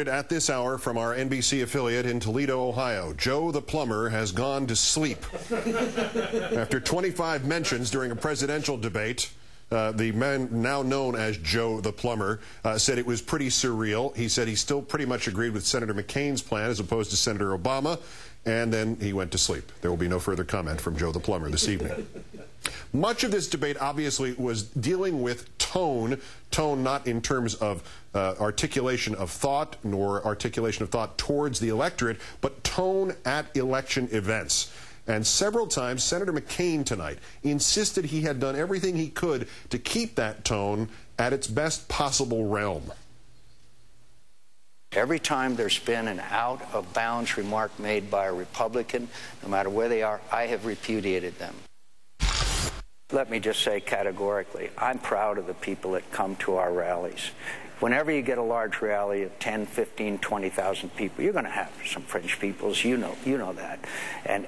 At this hour from our NBC affiliate in Toledo, Ohio, Joe the plumber has gone to sleep. After 25 mentions during a presidential debate, the man now known as Joe the plumber said it was pretty surreal. He said he still pretty much agreed with Senator McCain's plan as opposed to Senator Obama, and then he went to sleep. There will be no further comment from Joe the plumber this evening. Much of this debate obviously was dealing with tone not in terms of articulation of thought nor articulation of thought towards the electorate, but tone at election events. And several times, Senator McCain tonight insisted he had done everything he could to keep that tone at its best possible realm. Every time there's been an out-of-bounds remark made by a Republican, no matter where they are, I have repudiated them. Let me just say categorically, I'm proud of the people that come to our rallies. Whenever you get a large rally of 10, 15, 20,000 people, you're going to have some fringe peoples. You know that. And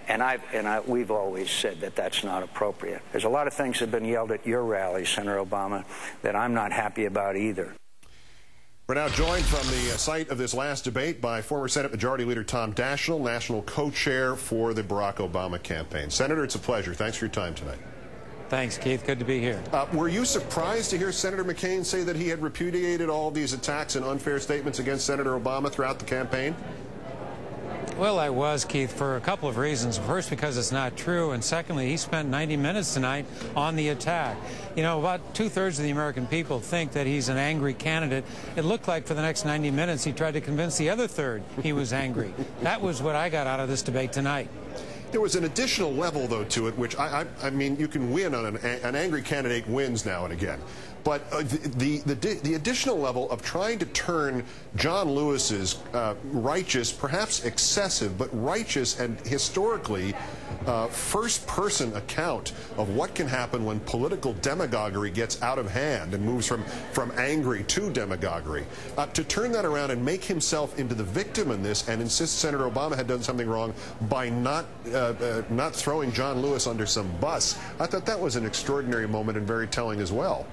we've always said that that's not appropriate. There's a lot of things that have been yelled at your rallies, Senator Obama, that I'm not happy about either. We're now joined from the site of this last debate by former Senate Majority Leader Tom Daschle, national co-chair for the Barack Obama campaign. Senator, it's a pleasure. Thanks for your time tonight. Thanks, Keith. Good to be here. Were you surprised to hear Senator McCain say that he had repudiated all these attacks and unfair statements against Senator Obama throughout the campaign? Well, I was, Keith, for a couple of reasons. First, because it's not true, and secondly, he spent 90 minutes tonight on the attack. You know, about two-thirds of the American people think that he's an angry candidate. It looked like for the next 90 minutes he tried to convince the other third he was angry. That was what I got out of this debate tonight. There was an additional level, though, to it, which I mean, you can win on an angry candidate wins now and again. But the additional level of trying to turn John Lewis's righteous, perhaps excessive, but righteous and historically first-person account of what can happen when political demagoguery gets out of hand and moves from angry to demagoguery, to turn that around and make himself into the victim in this and insist Senator Obama had done something wrong by not throwing John Lewis under some bus. I thought that was an extraordinary moment and very telling as well.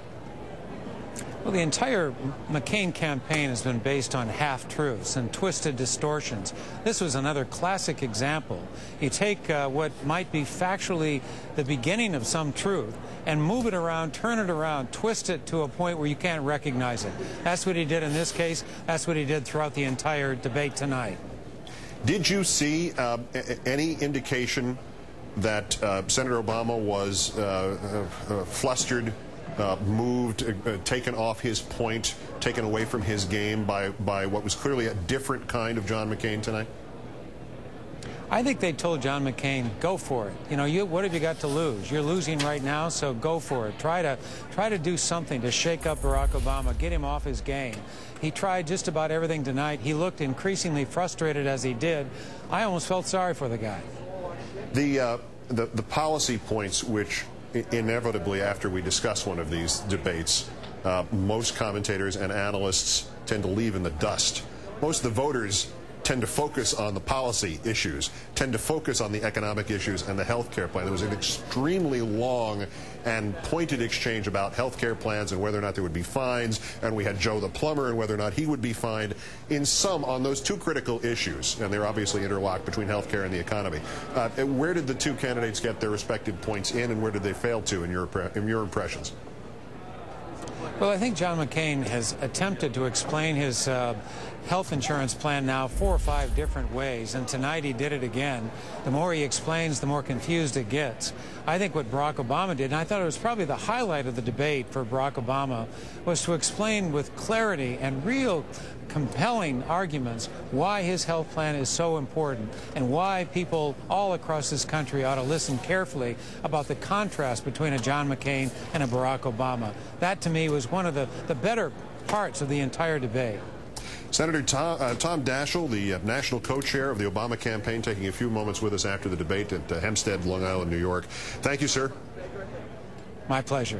Well, the entire McCain campaign has been based on half-truths and twisted distortions. This was another classic example. You take what might be factually the beginning of some truth and move it around, turn it around, twist it to a point where you can't recognize it. That's what he did in this case. That's what he did throughout the entire debate tonight. Did you see any indication that Senator Obama was flustered, moved, taken off his point, taken away from his game by what was clearly a different kind of John McCain tonight? I think they told John McCain, go for it. You know, what have you got to lose? You're losing right now, so go for it. Try to do something to shake up Barack Obama, get him off his game. He tried just about everything tonight. He looked increasingly frustrated as he did. I almost felt sorry for the guy. The policy points which inevitably, after we discuss one of these debates, most commentators and analysts tend to leave in the dust. Most of the voters tend to focus on the policy issues, tend to focus on the economic issues and the health care plan. There was an extremely long and pointed exchange about health care plans and whether or not there would be fines, and we had Joe the plumber and whether or not he would be fined. In sum, on those two critical issues, and they're obviously interlocked between health care and the economy, where did the two candidates get their respective points in, and where did they fail to in your impressions? Well, I think John McCain has attempted to explain his health insurance plan now 4 or 5 different ways, and tonight he did it again. The more he explains, the more confused it gets. I think what Barack Obama did, and I thought it was probably the highlight of the debate for Barack Obama, was to explain with clarity and real compelling arguments why his health plan is so important and why people all across this country ought to listen carefully about the contrast between a John McCain and a Barack Obama. That, to me, was one of the better parts of the entire debate. Senator Tom Daschle, the national co-chair of the Obama campaign, taking a few moments with us after the debate at Hempstead, Long Island, New York. Thank you, sir. My pleasure.